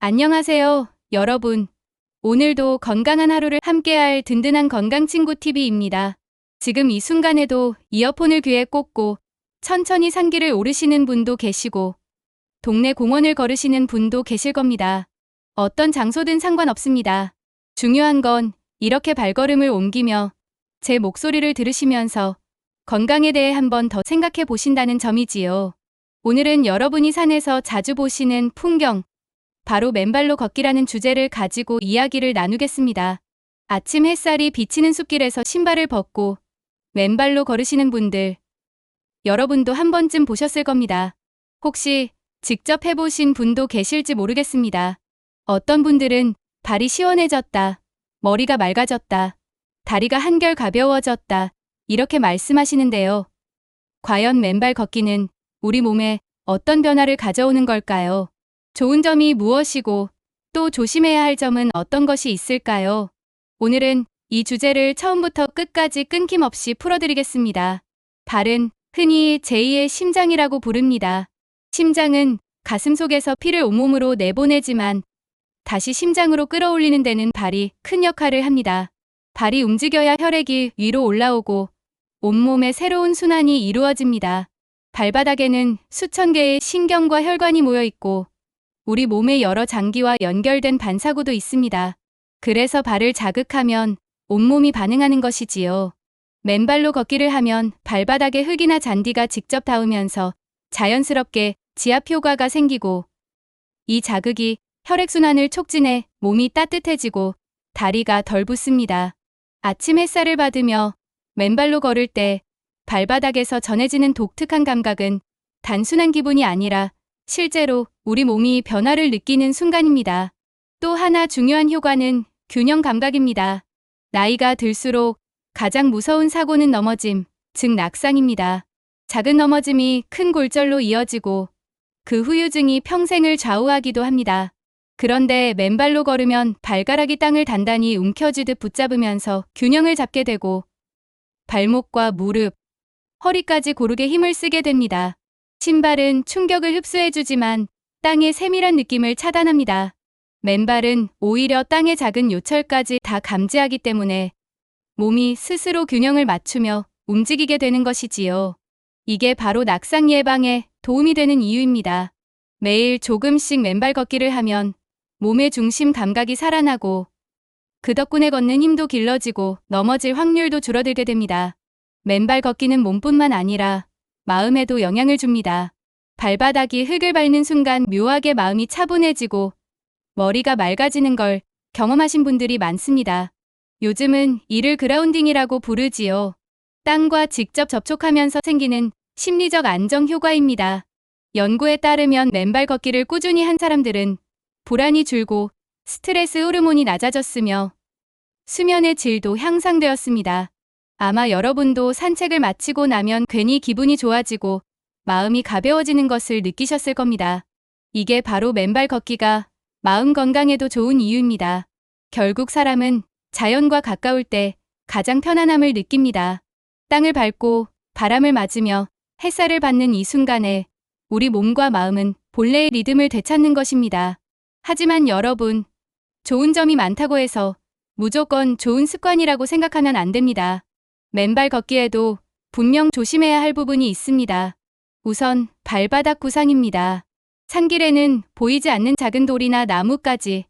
안녕하세요, 여러분. 오늘도 건강한 하루를 함께할 든든한 건강친구 TV입니다. 지금 이 순간에도 이어폰을 귀에 꽂고 천천히 산길을 오르시는 분도 계시고 동네 공원을 걸으시는 분도 계실 겁니다. 어떤 장소든 상관없습니다. 중요한 건 이렇게 발걸음을 옮기며 제 목소리를 들으시면서 건강에 대해 한 번 더 생각해 보신다는 점이지요. 오늘은 여러분이 산에서 자주 보시는 풍경, 바로 맨발로 걷기라는 주제를 가지고 이야기를 나누겠습니다. 아침 햇살이 비치는 숲길에서 신발을 벗고 맨발로 걸으시는 분들, 여러분도 한 번쯤 보셨을 겁니다. 혹시 직접 해보신 분도 계실지 모르겠습니다. 어떤 분들은 발이 시원해졌다, 머리가 맑아졌다, 다리가 한결 가벼워졌다, 이렇게 말씀하시는데요. 과연 맨발 걷기는 우리 몸에 어떤 변화를 가져오는 걸까요? 좋은 점이 무엇이고 또 조심해야 할 점은 어떤 것이 있을까요? 오늘은 이 주제를 처음부터 끝까지 끊김없이 풀어드리겠습니다. 발은 흔히 제2의 심장이라고 부릅니다. 심장은 가슴 속에서 피를 온몸으로 내보내지만 다시 심장으로 끌어올리는 데는 발이 큰 역할을 합니다. 발이 움직여야 혈액이 위로 올라오고 온몸에 새로운 순환이 이루어집니다. 발바닥에는 수천 개의 신경과 혈관이 모여 있고 우리 몸의 여러 장기와 연결된 반사구도 있습니다. 그래서 발을 자극하면 온몸이 반응하는 것이지요. 맨발로 걷기를 하면 발바닥에 흙이나 잔디가 직접 닿으면서 자연스럽게 지압 효과가 생기고 이 자극이 혈액순환을 촉진해 몸이 따뜻해지고 다리가 덜 붓습니다. 아침 햇살을 받으며 맨발로 걸을 때 발바닥에서 전해지는 독특한 감각은 단순한 기분이 아니라 실제로 우리 몸이 변화를 느끼는 순간입니다. 또 하나 중요한 효과는 균형 감각입니다. 나이가 들수록 가장 무서운 사고는 넘어짐, 즉 낙상입니다. 작은 넘어짐이 큰 골절로 이어지고 그 후유증이 평생을 좌우하기도 합니다. 그런데 맨발로 걸으면 발가락이 땅을 단단히 움켜쥐듯 붙잡으면서 균형을 잡게 되고 발목과 무릎, 허리까지 고르게 힘을 쓰게 됩니다. 신발은 충격을 흡수해주지만 땅의 세밀한 느낌을 차단합니다. 맨발은 오히려 땅의 작은 요철까지 다 감지하기 때문에 몸이 스스로 균형을 맞추며 움직이게 되는 것이지요. 이게 바로 낙상 예방에 도움이 되는 이유입니다. 매일 조금씩 맨발 걷기를 하면 몸의 중심 감각이 살아나고 그 덕분에 걷는 힘도 길러지고 넘어질 확률도 줄어들게 됩니다. 맨발 걷기는 몸뿐만 아니라 마음에도 영향을 줍니다. 발바닥이 흙을 밟는 순간 묘하게 마음이 차분해지고 머리가 맑아지는 걸 경험하신 분들이 많습니다. 요즘은 이를 그라운딩이라고 부르지요. 땅과 직접 접촉하면서 생기는 심리적 안정 효과입니다. 연구에 따르면 맨발 걷기를 꾸준히 한 사람들은 불안이 줄고 스트레스 호르몬이 낮아졌으며 수면의 질도 향상되었습니다. 아마 여러분도 산책을 마치고 나면 괜히 기분이 좋아지고 마음이 가벼워지는 것을 느끼셨을 겁니다. 이게 바로 맨발 걷기가 마음 건강에도 좋은 이유입니다. 결국 사람은 자연과 가까울 때 가장 편안함을 느낍니다. 땅을 밟고 바람을 맞으며 햇살을 받는 이 순간에 우리 몸과 마음은 본래의 리듬을 되찾는 것입니다. 하지만 여러분, 좋은 점이 많다고 해서 무조건 좋은 습관이라고 생각하면 안 됩니다. 맨발 걷기에도 분명 조심해야 할 부분이 있습니다. 우선 발바닥 구상입니다. 산길에는 보이지 않는 작은 돌이나 나무까지,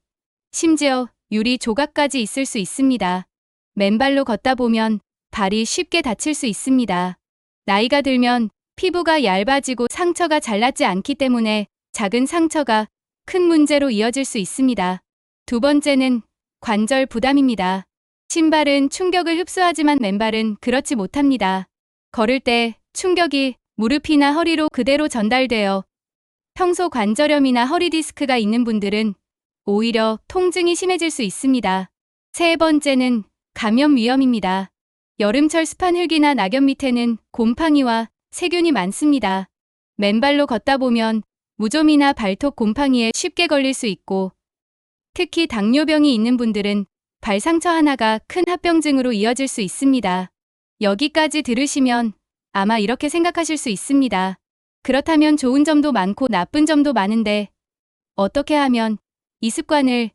심지어 유리 조각까지 있을 수 있습니다. 맨발로 걷다 보면 발이 쉽게 다칠 수 있습니다. 나이가 들면 피부가 얇아지고 상처가 잘 낫지 않기 때문에 작은 상처가 큰 문제로 이어질 수 있습니다. 두 번째는 관절 부담입니다. 신발은 충격을 흡수하지만 맨발은 그렇지 못합니다. 걸을 때 충격이 무릎이나 허리로 그대로 전달되어 평소 관절염이나 허리 디스크가 있는 분들은 오히려 통증이 심해질 수 있습니다. 세 번째는 감염 위험입니다. 여름철 습한 흙이나 낙엽 밑에는 곰팡이와 세균이 많습니다. 맨발로 걷다 보면 무좀이나 발톱 곰팡이에 쉽게 걸릴 수 있고 특히 당뇨병이 있는 분들은 발 상처 하나가 큰 합병증으로 이어질 수 있습니다. 여기까지 들으시면 아마 이렇게 생각하실 수 있습니다. 그렇다면 좋은 점도 많고 나쁜 점도 많은데 어떻게 하면 이 습관을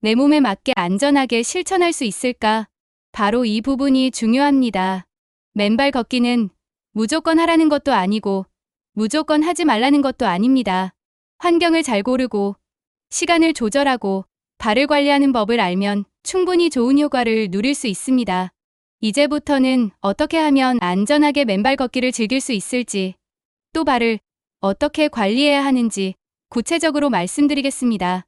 내 몸에 맞게 안전하게 실천할 수 있을까? 바로 이 부분이 중요합니다. 맨발 걷기는 무조건 하라는 것도 아니고 무조건 하지 말라는 것도 아닙니다. 환경을 잘 고르고 시간을 조절하고 발을 관리하는 법을 알면 충분히 좋은 효과를 누릴 수 있습니다. 이제부터는 어떻게 하면 안전하게 맨발 걷기를 즐길 수 있을지, 또 발을 어떻게 관리해야 하는지 구체적으로 말씀드리겠습니다.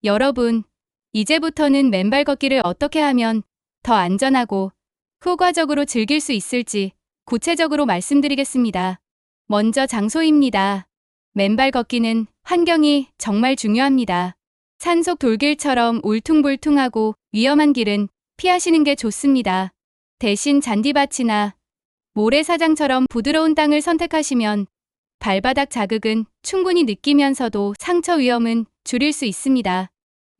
여러분, 이제부터는 맨발 걷기를 어떻게 하면 더 안전하고 효과적으로 즐길 수 있을지 구체적으로 말씀드리겠습니다. 먼저 장소입니다. 맨발 걷기는 환경이 정말 중요합니다. 산속 돌길처럼 울퉁불퉁하고 위험한 길은 피하시는 게 좋습니다. 대신 잔디밭이나 모래사장처럼 부드러운 땅을 선택하시면 발바닥 자극은 충분히 느끼면서도 상처 위험은 줄일 수 있습니다.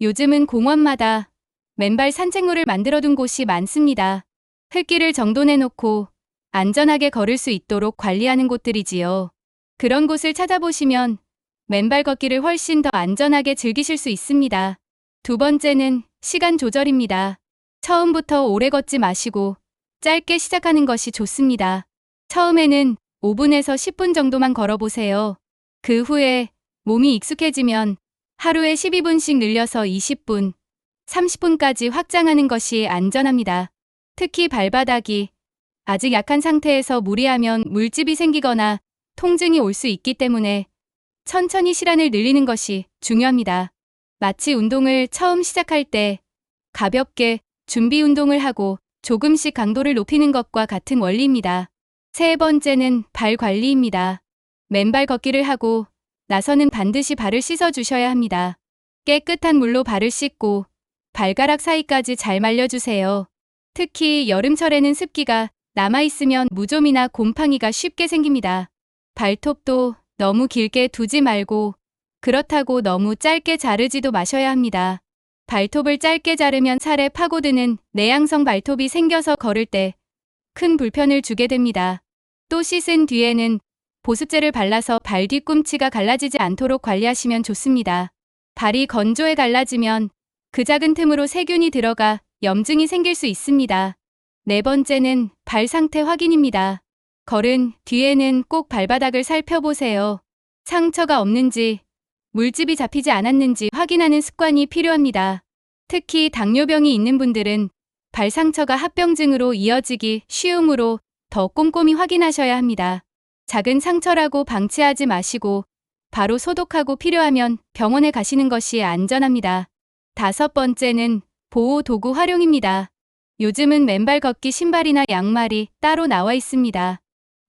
요즘은 공원마다 맨발 산책로를 만들어둔 곳이 많습니다. 흙길을 정돈해놓고 안전하게 걸을 수 있도록 관리하는 곳들이지요. 그런 곳을 찾아보시면 맨발 걷기를 훨씬 더 안전하게 즐기실 수 있습니다. 두 번째는 시간 조절입니다. 처음부터 오래 걷지 마시고 짧게 시작하는 것이 좋습니다. 처음에는 5분에서 10분 정도만 걸어보세요. 그 후에 몸이 익숙해지면 하루에 12분씩 늘려서 20분, 30분까지 확장하는 것이 안전합니다. 특히 발바닥이 아직 약한 상태에서 무리하면 물집이 생기거나 통증이 올 수 있기 때문에 천천히 시간을 늘리는 것이 중요합니다. 마치 운동을 처음 시작할 때 가볍게 준비 운동을 하고 조금씩 강도를 높이는 것과 같은 원리입니다. 세 번째는 발 관리입니다. 맨발 걷기를 하고 나서는 반드시 발을 씻어 주셔야 합니다. 깨끗한 물로 발을 씻고 발가락 사이까지 잘 말려주세요. 특히 여름철에는 습기가 남아있으면 무좀이나 곰팡이가 쉽게 생깁니다. 발톱도 너무 길게 두지 말고 그렇다고 너무 짧게 자르지도 마셔야 합니다. 발톱을 짧게 자르면 살에 파고드는 내향성 발톱이 생겨서 걸을 때 큰 불편을 주게 됩니다. 또 씻은 뒤에는 보습제를 발라서 발 뒤꿈치가 갈라지지 않도록 관리하시면 좋습니다. 발이 건조해 갈라지면 그 작은 틈으로 세균이 들어가 염증이 생길 수 있습니다. 네 번째는 발 상태 확인입니다. 걸은 뒤에는 꼭 발바닥을 살펴보세요. 상처가 없는지, 물집이 잡히지 않았는지 확인하는 습관이 필요합니다. 특히 당뇨병이 있는 분들은 발 상처가 합병증으로 이어지기 쉬우므로 더 꼼꼼히 확인하셔야 합니다. 작은 상처라고 방치하지 마시고 바로 소독하고 필요하면 병원에 가시는 것이 안전합니다. 다섯 번째는 보호 도구 활용입니다. 요즘은 맨발 걷기 신발이나 양말이 따로 나와 있습니다.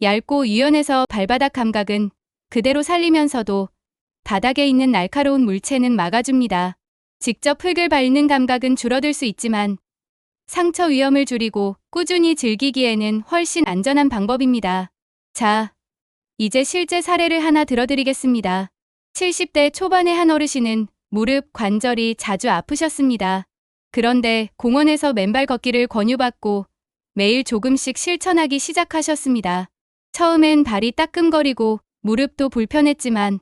얇고 유연해서 발바닥 감각은 그대로 살리면서도 바닥에 있는 날카로운 물체는 막아줍니다. 직접 흙을 밟는 감각은 줄어들 수 있지만 상처 위험을 줄이고 꾸준히 즐기기에는 훨씬 안전한 방법입니다. 자, 이제 실제 사례를 하나 들어드리겠습니다. 70대 초반의 한 어르신은 무릎 관절이 자주 아프셨습니다. 그런데 공원에서 맨발 걷기를 권유받고 매일 조금씩 실천하기 시작하셨습니다. 처음엔 발이 따끔거리고 무릎도 불편했지만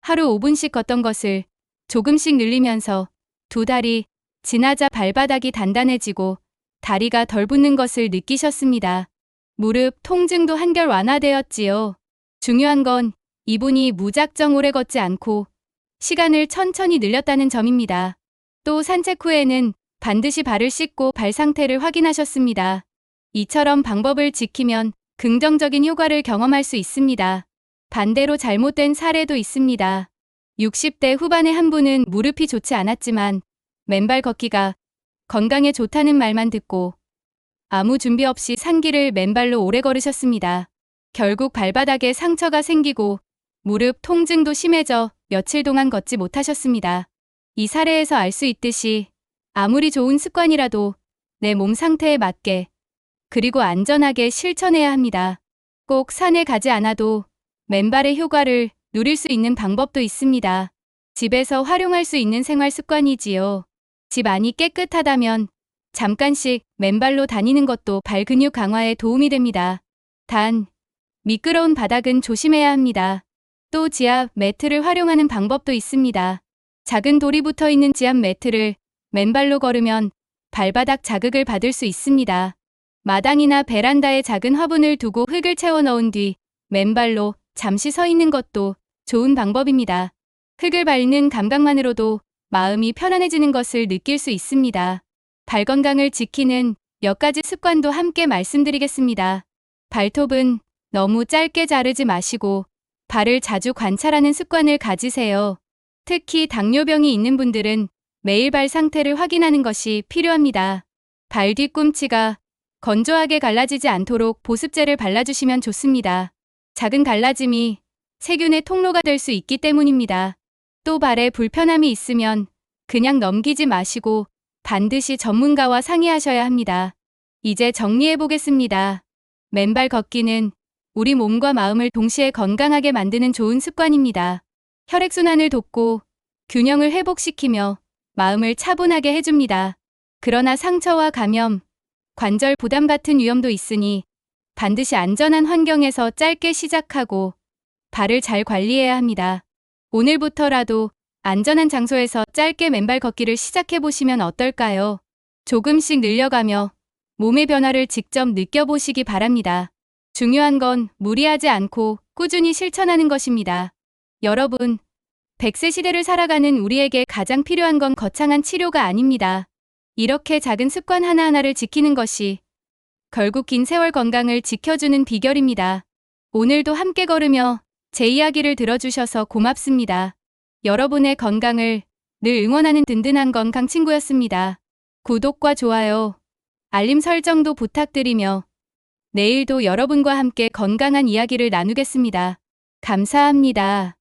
하루 5분씩 걷던 것을 조금씩 늘리면서 두 달이 지나자 발바닥이 단단해지고 다리가 덜 붓는 것을 느끼셨습니다. 무릎 통증도 한결 완화되었지요. 중요한 건 이분이 무작정 오래 걷지 않고 시간을 천천히 늘렸다는 점입니다. 또 산책 후에는 반드시 발을 씻고 발 상태를 확인하셨습니다. 이처럼 방법을 지키면 긍정적인 효과를 경험할 수 있습니다. 반대로 잘못된 사례도 있습니다. 60대 후반의 한 분은 무릎이 좋지 않았지만 맨발 걷기가 건강에 좋다는 말만 듣고 아무 준비 없이 산길을 맨발로 오래 걸으셨습니다. 결국 발바닥에 상처가 생기고 무릎 통증도 심해져 며칠 동안 걷지 못하셨습니다. 이 사례에서 알 수 있듯이 아무리 좋은 습관이라도 내 몸 상태에 맞게 그리고 안전하게 실천해야 합니다. 꼭 산에 가지 않아도 맨발의 효과를 누릴 수 있는 방법도 있습니다. 집에서 활용할 수 있는 생활 습관이지요. 집 안이 깨끗하다면 잠깐씩 맨발로 다니는 것도 발 근육 강화에 도움이 됩니다. 단, 미끄러운 바닥은 조심해야 합니다. 또 지압 매트를 활용하는 방법도 있습니다. 작은 돌이 붙어 있는 지압 매트를 맨발로 걸으면 발바닥 자극을 받을 수 있습니다. 마당이나 베란다에 작은 화분을 두고 흙을 채워 넣은 뒤 맨발로 잠시 서 있는 것도 좋은 방법입니다. 흙을 밟는 감각만으로도 마음이 편안해지는 것을 느낄 수 있습니다. 발 건강을 지키는 몇 가지 습관도 함께 말씀드리겠습니다. 발톱은 너무 짧게 자르지 마시고 발을 자주 관찰하는 습관을 가지세요. 특히 당뇨병이 있는 분들은 매일 발 상태를 확인하는 것이 필요합니다. 발 뒤꿈치가 건조하게 갈라지지 않도록 보습제를 발라주시면 좋습니다. 작은 갈라짐이 세균의 통로가 될 수 있기 때문입니다. 또 발에 불편함이 있으면 그냥 넘기지 마시고 반드시 전문가와 상의하셔야 합니다. 이제 정리해 보겠습니다. 맨발 걷기는 우리 몸과 마음을 동시에 건강하게 만드는 좋은 습관입니다. 혈액순환을 돕고 균형을 회복시키며 마음을 차분하게 해줍니다. 그러나 상처와 감염, 관절 부담 같은 위험도 있으니 반드시 안전한 환경에서 짧게 시작하고 발을 잘 관리해야 합니다. 오늘부터라도 안전한 장소에서 짧게 맨발 걷기를 시작해 보시면 어떨까요? 조금씩 늘려가며 몸의 변화를 직접 느껴보시기 바랍니다. 중요한 건 무리하지 않고 꾸준히 실천하는 것입니다. 여러분, 100세 시대를 살아가는 우리에게 가장 필요한 건 거창한 치료가 아닙니다. 이렇게 작은 습관 하나하나를 지키는 것이 결국 긴 세월 건강을 지켜주는 비결입니다. 오늘도 함께 걸으며 제 이야기를 들어주셔서 고맙습니다. 여러분의 건강을 늘 응원하는 든든한 건강친구였습니다. 구독과 좋아요, 알림 설정도 부탁드리며 내일도 여러분과 함께 건강한 이야기를 나누겠습니다. 감사합니다.